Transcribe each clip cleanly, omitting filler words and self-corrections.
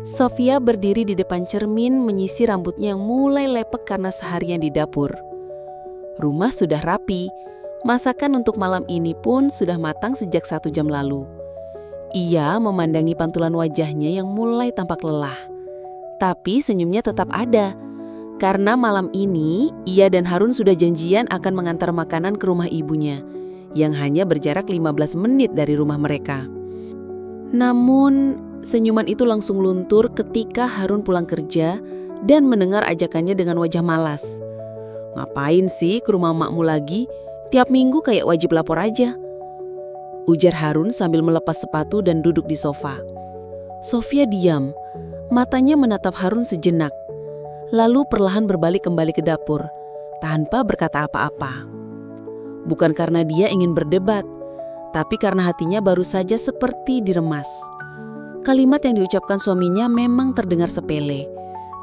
Sofia berdiri di depan cermin menyisir rambutnya yang mulai lepek karena seharian di dapur. Rumah sudah rapi, masakan untuk malam ini pun sudah matang sejak 1 jam lalu. Ia memandangi pantulan wajahnya yang mulai tampak lelah. Tapi senyumnya tetap ada, karena malam ini ia dan Harun sudah janjian akan mengantar makanan ke rumah ibunya, yang hanya berjarak 15 menit dari rumah mereka. Namun, senyuman itu langsung luntur ketika Harun pulang kerja dan mendengar ajakannya dengan wajah malas. "Ngapain sih ke rumah makmu lagi? Tiap minggu kayak wajib lapor aja," ujar Harun sambil melepas sepatu dan duduk di sofa. Sofia diam, matanya menatap Harun sejenak, lalu perlahan berbalik kembali ke dapur, tanpa berkata apa-apa. Bukan karena dia ingin berdebat, tapi karena hatinya baru saja seperti diremas. Kalimat yang diucapkan suaminya memang terdengar sepele,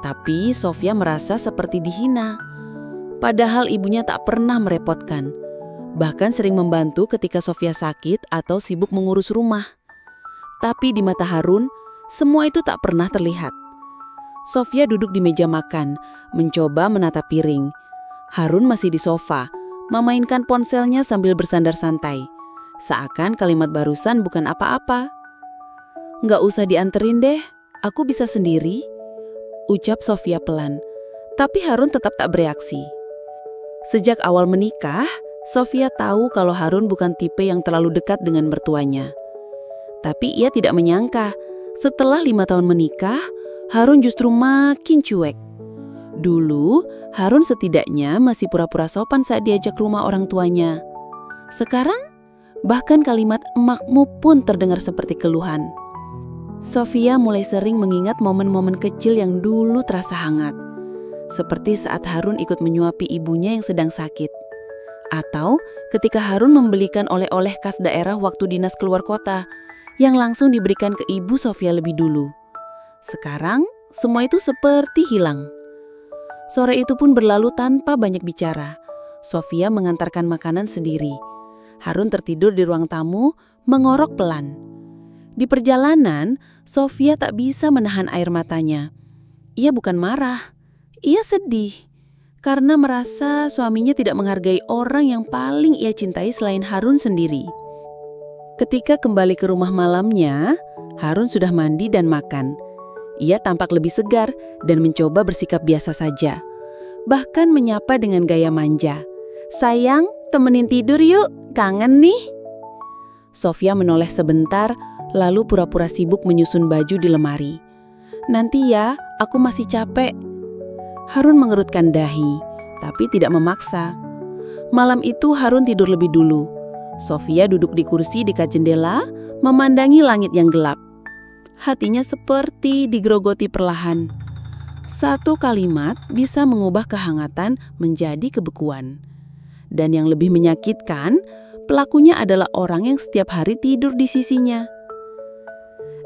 tapi Sofia merasa seperti dihina. Padahal ibunya tak pernah merepotkan, bahkan sering membantu ketika Sofia sakit atau sibuk mengurus rumah. Tapi di mata Harun, semua itu tak pernah terlihat. Sofia duduk di meja makan, mencoba menata piring. Harun masih di sofa, memainkan ponselnya sambil bersandar santai. Seakan kalimat barusan bukan apa-apa. "Nggak usah dianterin deh, aku bisa sendiri," ucap Sofia pelan. Tapi Harun tetap tak bereaksi. Sejak awal menikah, Sofia tahu kalau Harun bukan tipe yang terlalu dekat dengan mertuanya. Tapi ia tidak menyangka, setelah 5 tahun menikah, Harun justru makin cuek. Dulu, Harun setidaknya masih pura-pura sopan saat diajak rumah orang tuanya. Sekarang, bahkan kalimat "emakmu" pun terdengar seperti keluhan. Sofia mulai sering mengingat momen-momen kecil yang dulu terasa hangat. Seperti saat Harun ikut menyuapi ibunya yang sedang sakit. Atau ketika Harun membelikan oleh-oleh khas daerah waktu dinas keluar kota, yang langsung diberikan ke ibu Sofia lebih dulu. Sekarang, semua itu seperti hilang. Sore itu pun berlalu tanpa banyak bicara. Sofia mengantarkan makanan sendiri. Harun tertidur di ruang tamu, mengorok pelan. Di perjalanan, Sofia tak bisa menahan air matanya. Ia bukan marah, ia sedih. Karena merasa suaminya tidak menghargai orang yang paling ia cintai selain Harun sendiri. Ketika kembali ke rumah malamnya, Harun sudah mandi dan makan. Ia tampak lebih segar dan mencoba bersikap biasa saja. Bahkan menyapa dengan gaya manja. "Sayang, temenin tidur yuk, kangen nih." Sofia menoleh sebentar, lalu pura-pura sibuk menyusun baju di lemari. "Nanti ya, aku masih capek." Harun mengerutkan dahi, tapi tidak memaksa. Malam itu Harun tidur lebih dulu. Sofia duduk di kursi dekat jendela, memandangi langit yang gelap. Hatinya seperti digerogoti perlahan. Satu kalimat bisa mengubah kehangatan menjadi kebekuan. Dan yang lebih menyakitkan, pelakunya adalah orang yang setiap hari tidur di sisinya.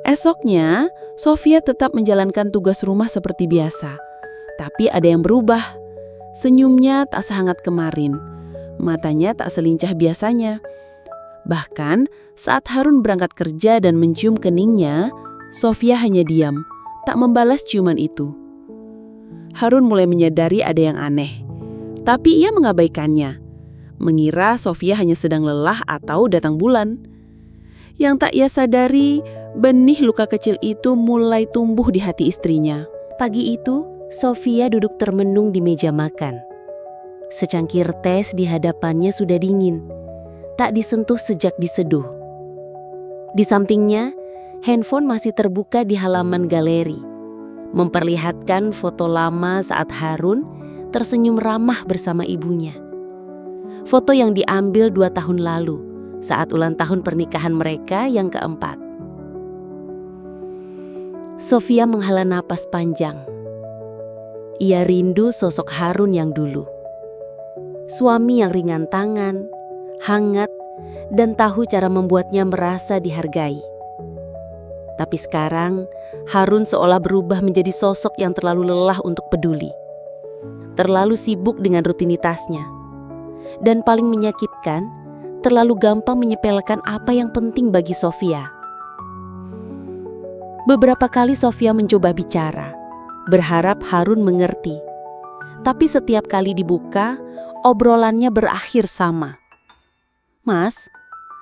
Esoknya, Sofia tetap menjalankan tugas rumah seperti biasa. Tapi ada yang berubah. Senyumnya tak sehangat kemarin. Matanya tak selincah biasanya. Bahkan saat Harun berangkat kerja dan mencium keningnya, Sofia hanya diam, tak membalas ciuman itu. Harun mulai menyadari ada yang aneh. Tapi ia mengabaikannya. Mengira Sofia hanya sedang lelah atau datang bulan. Yang tak ia sadari, benih luka kecil itu mulai tumbuh di hati istrinya. Pagi itu, Sofia duduk termenung di meja makan. Secangkir teh di hadapannya sudah dingin, tak disentuh sejak diseduh. Di sampingnya, handphone masih terbuka di halaman galeri, memperlihatkan foto lama saat Harun tersenyum ramah bersama ibunya. Foto yang diambil 2 tahun lalu, saat ulang tahun pernikahan mereka yang keempat. Sofia menghela napas panjang. Ia rindu sosok Harun yang dulu. Suami yang ringan tangan, hangat, dan tahu cara membuatnya merasa dihargai. Tapi sekarang, Harun seolah berubah menjadi sosok yang terlalu lelah untuk peduli. Terlalu sibuk dengan rutinitasnya. Dan paling menyakitkan, terlalu gampang menyepelekan apa yang penting bagi Sofia. Beberapa kali Sofia mencoba bicara, berharap Harun mengerti. Tapi setiap kali dibuka, obrolannya berakhir sama. "Mas,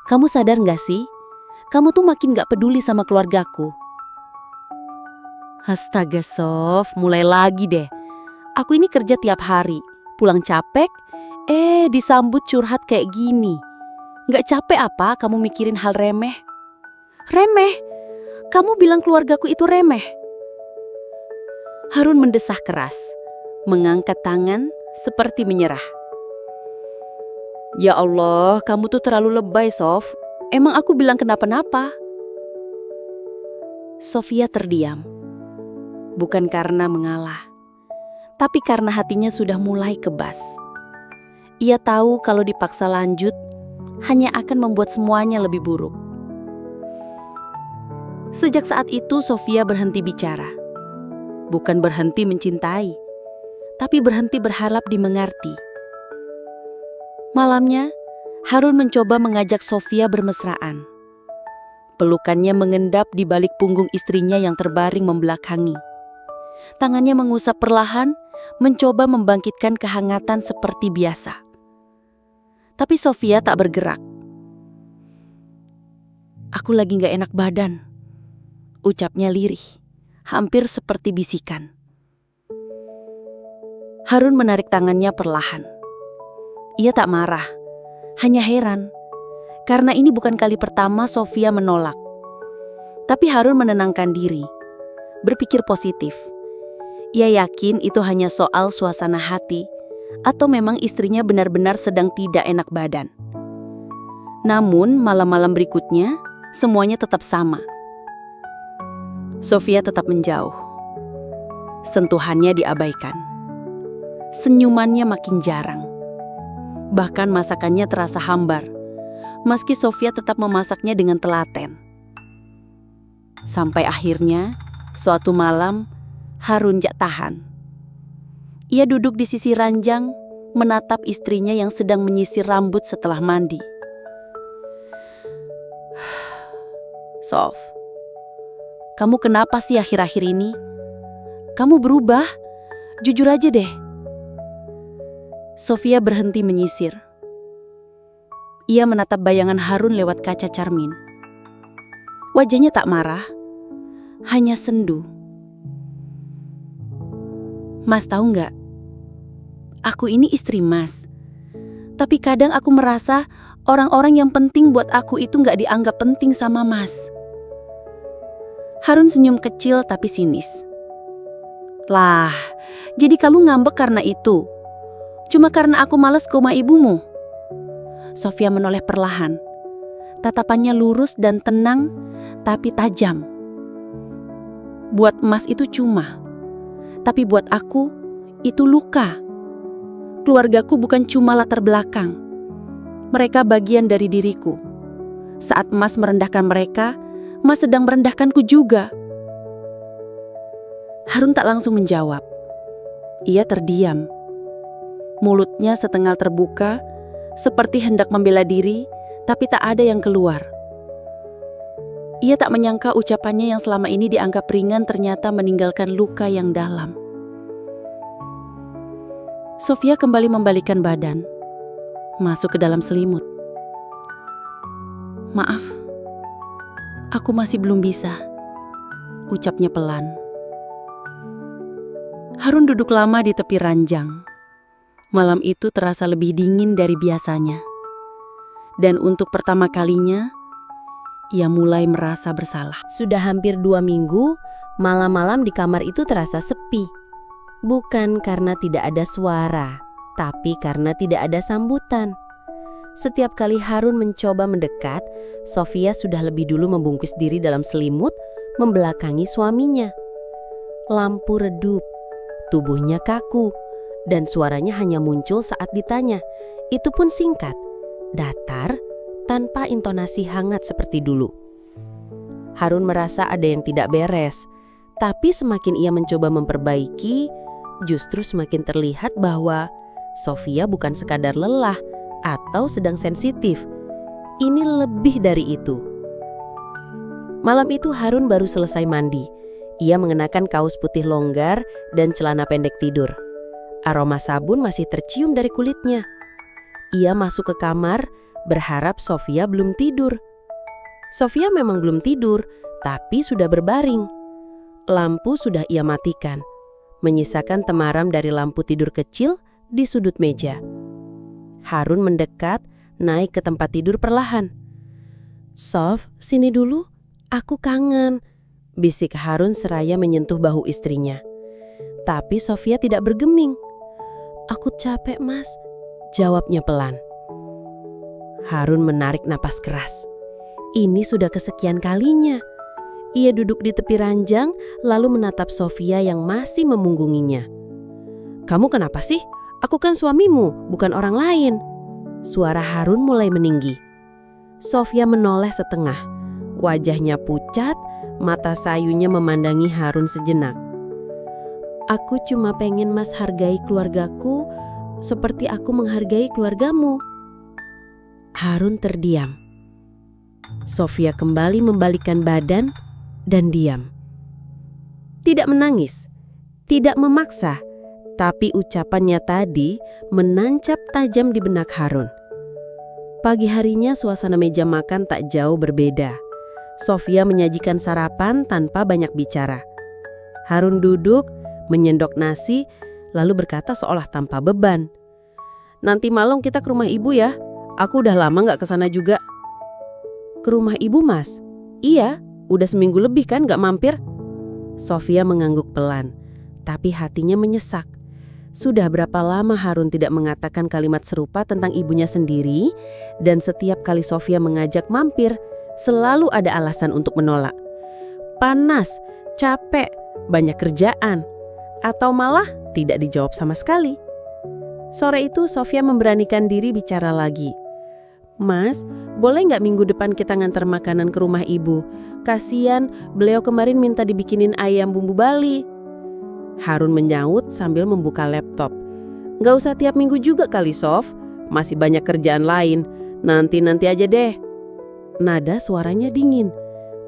kamu sadar nggak sih? Kamu tuh makin nggak peduli sama keluargaku." Astaga Sof, mulai lagi deh. Aku ini kerja tiap hari, pulang capek, disambut curhat kayak gini. Nggak capek apa kamu mikirin hal remeh? Remeh? Kamu bilang keluargaku itu remeh? Harun mendesah keras, mengangkat tangan seperti menyerah. "Ya Allah, kamu tuh terlalu lebay, Sof. Emang aku bilang kenapa-napa?" Sofia terdiam. Bukan karena mengalah, tapi karena hatinya sudah mulai kebas. Ia tahu kalau dipaksa lanjut, hanya akan membuat semuanya lebih buruk. Sejak saat itu Sofia berhenti bicara. Bukan berhenti mencintai, tapi berhenti berharap dimengerti. Malamnya, Harun mencoba mengajak Sofia bermesraan. Pelukannya mengendap di balik punggung istrinya yang terbaring membelakangi. Tangannya mengusap perlahan, mencoba membangkitkan kehangatan seperti biasa. Tapi Sofia tak bergerak. "Aku lagi gak enak badan," ucapnya lirih, hampir seperti bisikan. Harun menarik tangannya perlahan. Ia tak marah, hanya heran. Karena ini bukan kali pertama Sofia menolak. Tapi Harun menenangkan diri, berpikir positif. Ia yakin itu hanya soal suasana hati, atau memang istrinya benar-benar sedang tidak enak badan. Namun malam-malam berikutnya, semuanya tetap sama. Sofia tetap menjauh. Sentuhannya diabaikan. Senyumannya makin jarang. Bahkan masakannya terasa hambar, meski Sofia tetap memasaknya dengan telaten. Sampai akhirnya, suatu malam, Harun jak tahan. Ia duduk di sisi ranjang, menatap istrinya yang sedang menyisir rambut setelah mandi. "Sof, kamu kenapa sih akhir-akhir ini? Kamu berubah, jujur aja deh." Sofia berhenti menyisir. Ia menatap bayangan Harun lewat kaca cermin. Wajahnya tak marah, hanya sendu. "Mas tahu nggak? Aku ini istri Mas. Tapi kadang aku merasa orang-orang yang penting buat aku itu nggak dianggap penting sama Mas." Harun senyum kecil tapi sinis. "Lah, jadi kamu ngambek karena itu? Cuma karena aku malas ke rumah ibumu?" Sofia menoleh perlahan. Tatapannya lurus dan tenang, tapi tajam. "Buat Mas itu cuma, tapi buat aku itu luka. Keluargaku bukan cuma latar belakang. Mereka bagian dari diriku. Saat Mas merendahkan mereka, Mas sedang merendahkanku juga." Harun tak langsung menjawab. Ia terdiam. Mulutnya setengah terbuka, seperti hendak membela diri, tapi tak ada yang keluar. Ia tak menyangka ucapannya yang selama ini dianggap ringan ternyata meninggalkan luka yang dalam. Sofia kembali membalikkan badan, masuk ke dalam selimut. "Maaf, aku masih belum bisa," ucapnya pelan. Harun duduk lama di tepi ranjang. Malam itu terasa lebih dingin dari biasanya. Dan untuk pertama kalinya, ia mulai merasa bersalah. Sudah hampir 2 minggu, malam-malam di kamar itu terasa sepi. Bukan karena tidak ada suara, tapi karena tidak ada sambutan. Setiap kali Harun mencoba mendekat, Sofia sudah lebih dulu membungkus diri dalam selimut, membelakangi suaminya. Lampu redup, tubuhnya kaku, dan suaranya hanya muncul saat ditanya. Itu pun singkat, datar, tanpa intonasi hangat seperti dulu. Harun merasa ada yang tidak beres, tapi semakin ia mencoba memperbaiki, justru semakin terlihat bahwa Sofia bukan sekadar lelah atau sedang sensitif. Ini lebih dari itu. Malam itu Harun baru selesai mandi. Ia mengenakan kaos putih longgar dan celana pendek tidur. Aroma sabun masih tercium dari kulitnya. Ia masuk ke kamar, berharap Sofia belum tidur. Sofia memang belum tidur, tapi sudah berbaring. Lampu sudah ia matikan, menyisakan temaram dari lampu tidur kecil di sudut meja. Harun mendekat, naik ke tempat tidur perlahan. "Sof, sini dulu, aku kangen," bisik Harun seraya menyentuh bahu istrinya. Tapi Sofia tidak bergeming. "Aku capek, Mas," jawabnya pelan. Harun menarik napas keras. Ini sudah kesekian kalinya. Ia duduk di tepi ranjang lalu menatap Sofia yang masih memunggunginya. "Kamu kenapa sih? Aku kan suamimu, bukan orang lain." Suara Harun mulai meninggi. Sofia menoleh setengah. Wajahnya pucat, mata sayunya memandangi Harun sejenak. "Aku cuma pengen Mas hargai keluargaku seperti aku menghargai keluargamu." Harun terdiam. Sofia kembali membalikkan badan dan diam. Tidak menangis, tidak memaksa, tapi ucapannya tadi menancap tajam di benak Harun. Pagi harinya suasana meja makan tak jauh berbeda. Sofia menyajikan sarapan tanpa banyak bicara. Harun duduk, menyendok nasi, lalu berkata seolah tanpa beban. "Nanti malam kita ke rumah ibu ya. Aku udah lama gak kesana juga." "Ke rumah ibu, Mas?" "Iya, udah seminggu lebih kan gak mampir." Sofia mengangguk pelan, tapi hatinya menyesak. Sudah berapa lama Harun tidak mengatakan kalimat serupa tentang ibunya sendiri, dan setiap kali Sofia mengajak mampir, selalu ada alasan untuk menolak. Panas, capek, banyak kerjaan, atau malah tidak dijawab sama sekali. Sore itu Sofia memberanikan diri bicara lagi. "Mas, boleh nggak minggu depan kita ngantar makanan ke rumah ibu? Kasian, beliau kemarin minta dibikinin ayam bumbu Bali." Harun menyaut sambil membuka laptop. "Nggak usah tiap minggu juga kali, Sof. Masih banyak kerjaan lain. Nanti aja deh." Nada suaranya dingin.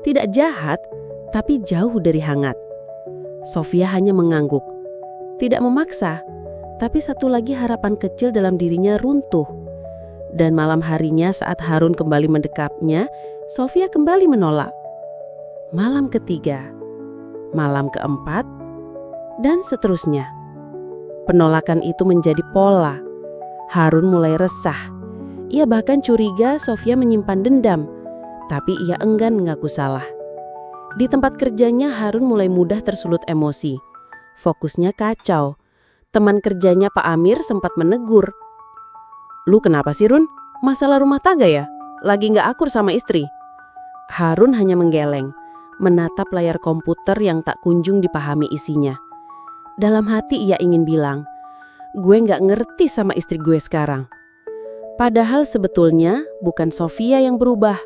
Tidak jahat, tapi jauh dari hangat. Sofia hanya mengangguk. Tidak memaksa, tapi satu lagi harapan kecil dalam dirinya runtuh. Dan malam harinya saat Harun kembali mendekapnya, Sofia kembali menolak. Malam ketiga, malam keempat, dan seterusnya. Penolakan itu menjadi pola. Harun mulai resah. Ia bahkan curiga Sofia menyimpan dendam, tapi ia enggan mengaku salah. Di tempat kerjanya Harun mulai mudah tersulut emosi. Fokusnya kacau. Teman kerjanya Pak Amir sempat menegur. "Lu kenapa sih, Run? Masalah rumah tangga ya? Lagi gak akur sama istri?" Harun hanya menggeleng, menatap layar komputer yang tak kunjung dipahami isinya. Dalam hati ia ingin bilang, "Gue gak ngerti sama istri gue sekarang." Padahal sebetulnya bukan Sofia yang berubah,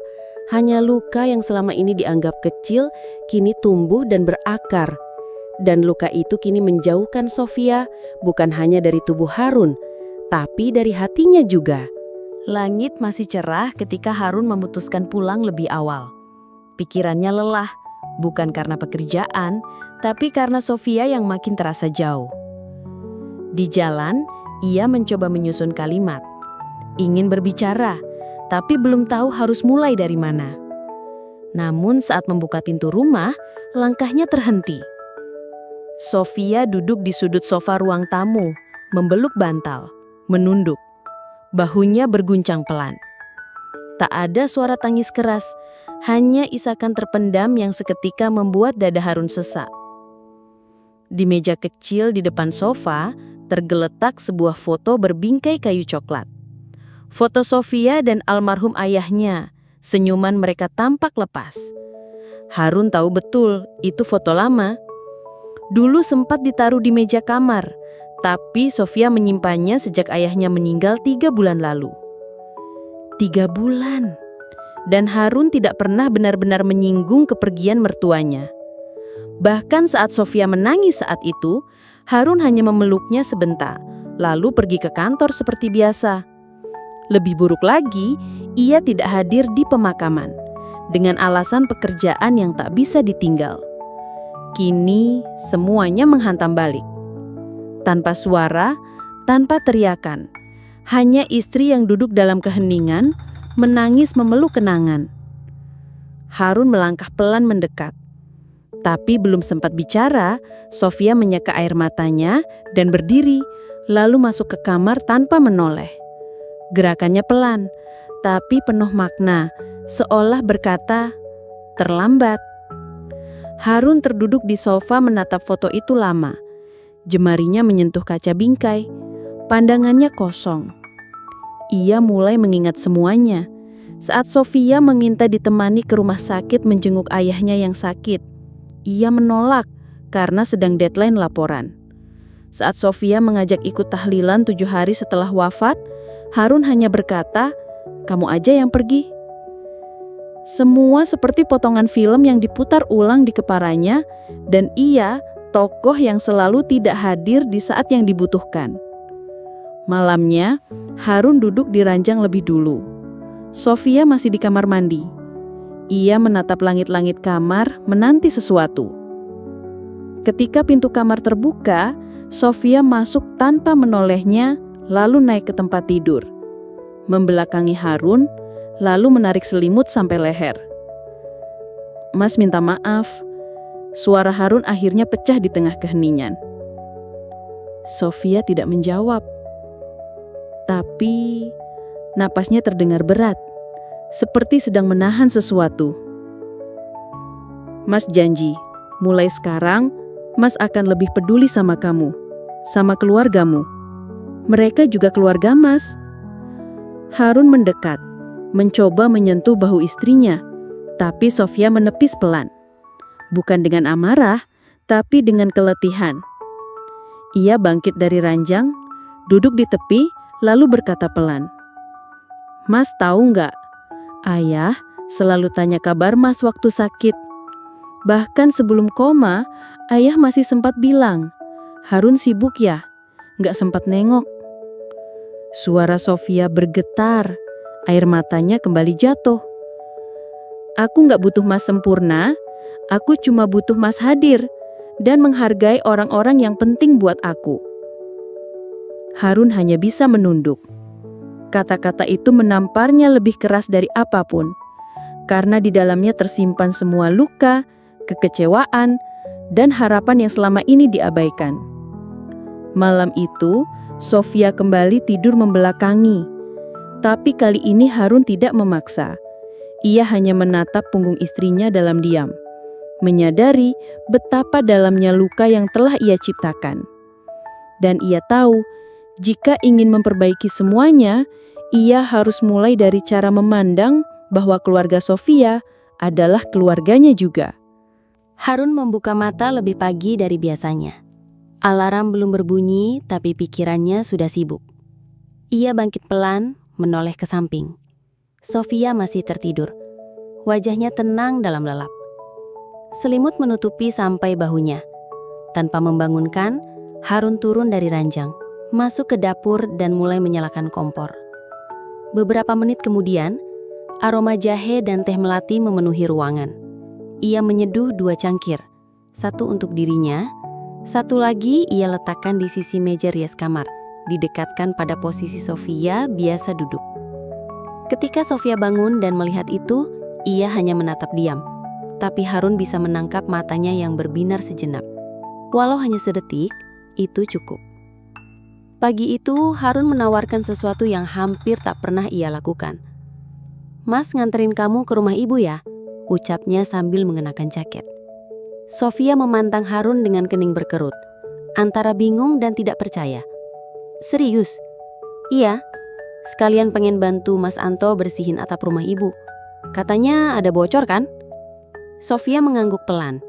hanya luka yang selama ini dianggap kecil kini tumbuh dan berakar. Dan luka itu kini menjauhkan Sofia bukan hanya dari tubuh Harun, tapi dari hatinya juga. Langit masih cerah ketika Harun memutuskan pulang lebih awal. Pikirannya lelah, bukan karena pekerjaan, tapi karena Sofia yang makin terasa jauh. Di jalan, ia mencoba menyusun kalimat. Ingin berbicara, tapi belum tahu harus mulai dari mana. Namun saat membuka pintu rumah, langkahnya terhenti. Sofia duduk di sudut sofa ruang tamu, membeluk bantal, menunduk. Bahunya berguncang pelan. Tak ada suara tangis keras, hanya isakan terpendam yang seketika membuat dada Harun sesak. Di meja kecil di depan sofa, tergeletak sebuah foto berbingkai kayu coklat. Foto Sofia dan almarhum ayahnya, senyuman mereka tampak lepas. Harun tahu betul itu foto lama. Dulu sempat ditaruh di meja kamar, tapi Sofia menyimpannya sejak ayahnya meninggal 3 bulan lalu. 3 bulan. Dan Harun tidak pernah benar-benar menyinggung kepergian mertuanya. Bahkan saat Sofia menangis saat itu, Harun hanya memeluknya sebentar, lalu pergi ke kantor seperti biasa. Lebih buruk lagi, ia tidak hadir di pemakaman. dengan alasan pekerjaan yang tak bisa ditinggal. Kini semuanya menghantam balik. Tanpa suara, tanpa teriakan, hanya istri yang duduk dalam keheningan, menangis memeluk kenangan. Harun melangkah pelan mendekat. Tapi belum sempat bicara, Sofia menyeka air matanya dan berdiri, lalu masuk ke kamar tanpa menoleh. Gerakannya pelan, tapi penuh makna, seolah berkata, "Terlambat." Harun terduduk di sofa menatap foto itu lama. Jemarinya menyentuh kaca bingkai, pandangannya kosong. Ia mulai mengingat semuanya. Saat Sofia meminta ditemani ke rumah sakit menjenguk ayahnya yang sakit, ia menolak karena sedang deadline laporan. Saat Sofia mengajak ikut tahlilan 7 hari setelah wafat, Harun hanya berkata, "Kamu aja yang pergi." Semua seperti potongan film yang diputar ulang di kepalanya, dan ia tokoh yang selalu tidak hadir di saat yang dibutuhkan. Malamnya, Harun duduk di ranjang lebih dulu. Sofia masih di kamar mandi. Ia menatap langit-langit kamar, menanti sesuatu. Ketika pintu kamar terbuka, Sofia masuk tanpa menolehnya, lalu naik ke tempat tidur. Membelakangi Harun, lalu menarik selimut sampai leher. "Mas minta maaf." Suara Harun akhirnya pecah di tengah keheningan. Sofia tidak menjawab. Tapi napasnya terdengar berat, seperti sedang menahan sesuatu. "Mas janji, mulai sekarang Mas akan lebih peduli sama kamu, sama keluargamu. Mereka juga keluarga Mas." Harun mendekat, mencoba menyentuh bahu istrinya, tapi Sofia menepis pelan. Bukan dengan amarah, tapi dengan keletihan. Ia bangkit dari ranjang, duduk di tepi, lalu berkata pelan, "Mas tahu nggak, Ayah selalu tanya kabar Mas waktu sakit. Bahkan sebelum koma, Ayah masih sempat bilang, 'Harun sibuk ya, nggak sempat nengok.'" Suara Sofia bergetar, air matanya kembali jatuh. "Aku nggak butuh Mas sempurna, aku cuma butuh Mas hadir dan menghargai orang-orang yang penting buat aku." Harun hanya bisa menunduk. Kata-kata itu menamparnya lebih keras dari apapun, karena di dalamnya tersimpan semua luka, kekecewaan, dan harapan yang selama ini diabaikan. Malam itu, Sofia kembali tidur membelakangi. Tapi kali ini Harun tidak memaksa. Ia hanya menatap punggung istrinya dalam diam, menyadari betapa dalamnya luka yang telah ia ciptakan. Dan ia tahu, jika ingin memperbaiki semuanya, ia harus mulai dari cara memandang bahwa keluarga Sofia adalah keluarganya juga. Harun membuka mata lebih pagi dari biasanya. Alarm belum berbunyi, tapi pikirannya sudah sibuk. Ia bangkit pelan, menoleh ke samping. Sofia masih tertidur. Wajahnya tenang dalam lelap. Selimut menutupi sampai bahunya. Tanpa membangunkan, Harun turun dari ranjang, masuk ke dapur dan mulai menyalakan kompor. Beberapa menit kemudian, aroma jahe dan teh melati memenuhi ruangan. Ia menyeduh 2 cangkir, satu untuk dirinya, satu lagi ia letakkan di sisi meja rias kamar, didekatkan pada posisi Sofia biasa duduk. Ketika Sofia bangun dan melihat itu, ia hanya menatap diam. Tapi Harun bisa menangkap matanya yang berbinar sejenak. Walau hanya sedetik, itu cukup. Pagi itu, Harun menawarkan sesuatu yang hampir tak pernah ia lakukan. "Mas nganterin kamu ke rumah ibu ya?" ucapnya sambil mengenakan jaket. Sofia memandang Harun dengan kening berkerut, antara bingung dan tidak percaya. "Serius?" "Iya, sekalian pengen bantu Mas Anto bersihin atap rumah ibu. Katanya ada bocor kan?" Sofia mengangguk pelan.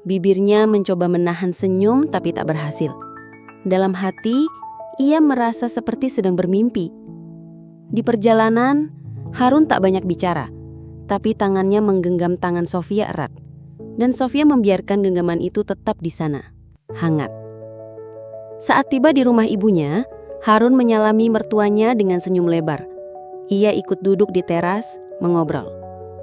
Bibirnya mencoba menahan senyum tapi tak berhasil. Dalam hati, ia merasa seperti sedang bermimpi. Di perjalanan, Harun tak banyak bicara, tapi tangannya menggenggam tangan Sofia erat. Dan Sofia membiarkan genggaman itu tetap di sana, hangat. Saat tiba di rumah ibunya, Harun menyalami mertuanya dengan senyum lebar. Ia ikut duduk di teras, mengobrol.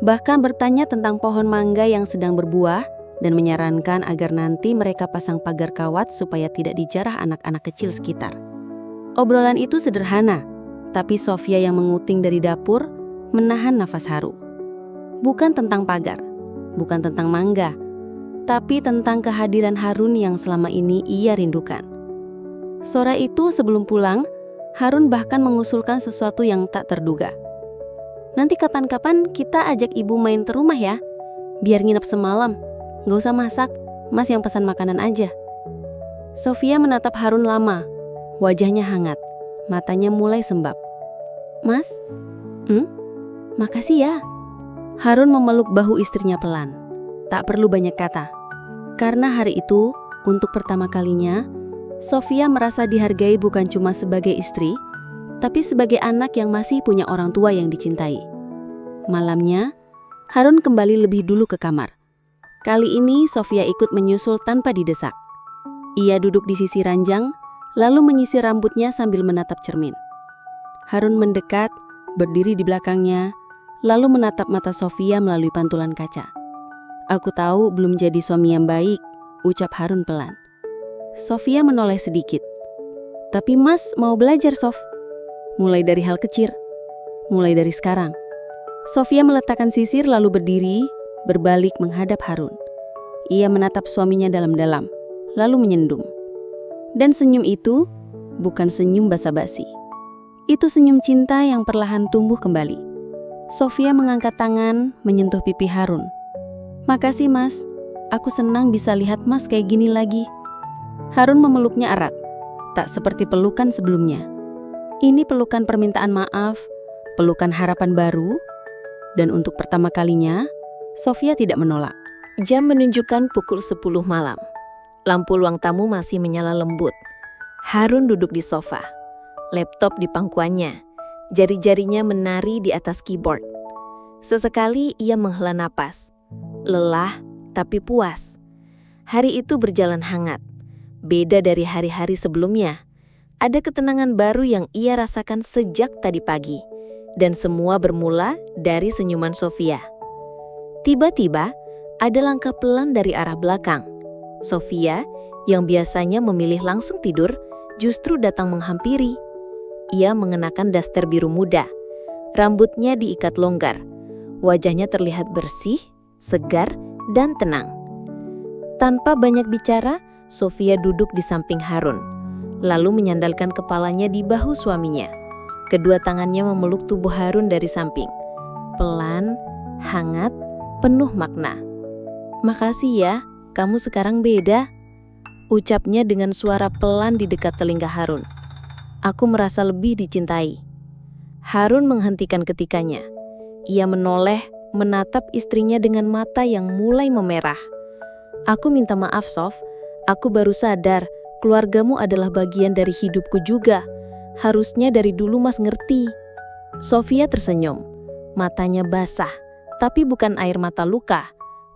Bahkan bertanya tentang pohon mangga yang sedang berbuah dan menyarankan agar nanti mereka pasang pagar kawat supaya tidak dijarah anak-anak kecil sekitar. Obrolan itu sederhana, tapi Sofia yang menguting dari dapur menahan nafas haru. Bukan tentang pagar, bukan tentang mangga, tapi tentang kehadiran Harun yang selama ini ia rindukan. Sore itu sebelum pulang, Harun bahkan mengusulkan sesuatu yang tak terduga. Nanti kapan-kapan kita ajak ibu main ke rumah ya, biar nginep semalam. Gak usah masak, Mas yang pesan makanan aja. Sofia menatap Harun lama, wajahnya hangat, matanya mulai sembab. Mas? Makasih ya. Harun memeluk bahu istrinya pelan. Tak perlu banyak kata. Karena hari itu, untuk pertama kalinya, Sofia merasa dihargai bukan cuma sebagai istri, tapi sebagai anak yang masih punya orang tua yang dicintai. Malamnya, Harun kembali lebih dulu ke kamar. Kali ini Sofia ikut menyusul tanpa didesak. Ia duduk di sisi ranjang, lalu menyisir rambutnya sambil menatap cermin. Harun mendekat, berdiri di belakangnya, lalu menatap mata Sofia melalui pantulan kaca. Aku tahu belum jadi suami yang baik, ucap Harun pelan. Sofia menoleh sedikit. Tapi Mas mau belajar, Sof. Mulai dari hal kecil. Mulai dari sekarang. Sofia meletakkan sisir lalu berdiri, berbalik menghadap Harun. Ia menatap suaminya dalam-dalam, lalu menyendung. Dan senyum itu bukan senyum basa-basi. Itu senyum cinta yang perlahan tumbuh kembali. Sofia mengangkat tangan, menyentuh pipi Harun. Makasih Mas, aku senang bisa lihat Mas kayak gini lagi. Harun memeluknya erat, tak seperti pelukan sebelumnya. Ini pelukan permintaan maaf, pelukan harapan baru, dan untuk pertama kalinya, Sofia tidak menolak. Jam menunjukkan pukul 10 malam. Lampu ruang tamu masih menyala lembut. Harun duduk di sofa, laptop di pangkuannya. Jari-jarinya menari di atas keyboard. Sesekali ia menghela napas. Lelah tapi puas. Hari itu berjalan hangat. Beda dari hari-hari sebelumnya. Ada ketenangan baru yang ia rasakan sejak tadi pagi. Dan semua bermula dari senyuman Sofia. Tiba-tiba ada langkah pelan dari arah belakang. Sofia yang biasanya memilih langsung tidur justru datang menghampiri. Ia mengenakan daster biru muda. Rambutnya diikat longgar. Wajahnya terlihat bersih, segar, dan tenang. Tanpa banyak bicara, Sofia duduk di samping Harun, lalu menyandalkan kepalanya di bahu suaminya. Kedua tangannya memeluk tubuh Harun dari samping. Pelan, hangat, penuh makna. Makasih ya, kamu sekarang beda. Ucapnya dengan suara pelan di dekat telinga Harun. Aku merasa lebih dicintai. Harun menghentikan ketikanya. Ia menoleh, menatap istrinya dengan mata yang mulai memerah. Aku minta maaf, Sof. Aku baru sadar, keluargamu adalah bagian dari hidupku juga. Harusnya dari dulu Mas ngerti. Sofia tersenyum. Matanya basah, tapi bukan air mata luka.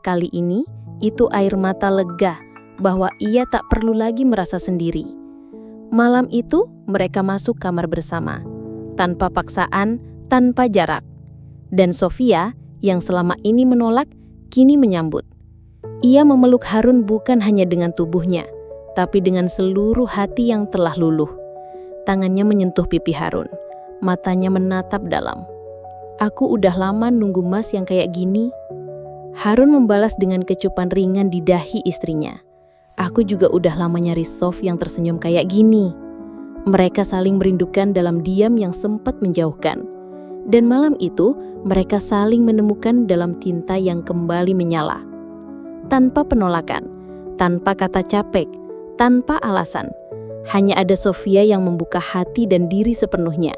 Kali ini, itu air mata lega, bahwa ia tak perlu lagi merasa sendiri. Malam itu, mereka masuk kamar bersama. Tanpa paksaan, tanpa jarak. Dan Sofia, yang selama ini menolak, kini menyambut. Ia memeluk Harun bukan hanya dengan tubuhnya, tapi dengan seluruh hati yang telah luluh. Tangannya menyentuh pipi Harun. Matanya menatap dalam. Aku udah lama nunggu Mas yang kayak gini. Harun membalas dengan kecupan ringan di dahi istrinya. Aku juga udah lama nyari Sof yang tersenyum kayak gini. Mereka saling merindukan dalam diam yang sempat menjauhkan. Dan malam itu, mereka saling menemukan dalam tinta yang kembali menyala. Tanpa penolakan, tanpa kata capek, tanpa alasan. Hanya ada Sofia yang membuka hati dan diri sepenuhnya.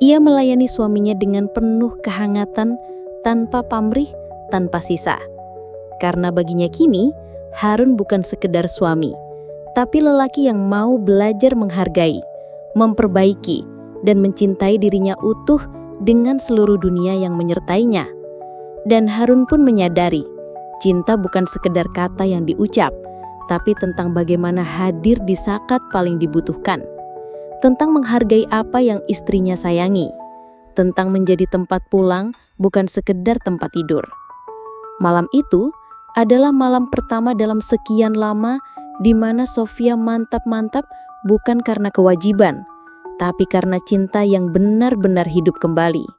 Ia melayani suaminya dengan penuh kehangatan, tanpa pamrih, tanpa sisa. Karena baginya kini, Harun bukan sekedar suami, tapi lelaki yang mau belajar menghargai, memperbaiki, dan mencintai dirinya utuh dengan seluruh dunia yang menyertainya. Dan Harun pun menyadari, cinta bukan sekedar kata yang diucap, tapi tentang bagaimana hadir di saat paling dibutuhkan. Tentang menghargai apa yang istrinya sayangi, tentang menjadi tempat pulang, bukan sekedar tempat tidur. Malam itu adalah malam pertama dalam sekian lama di mana Sofia mantap-mantap bukan karena kewajiban, tapi karena cinta yang benar-benar hidup kembali.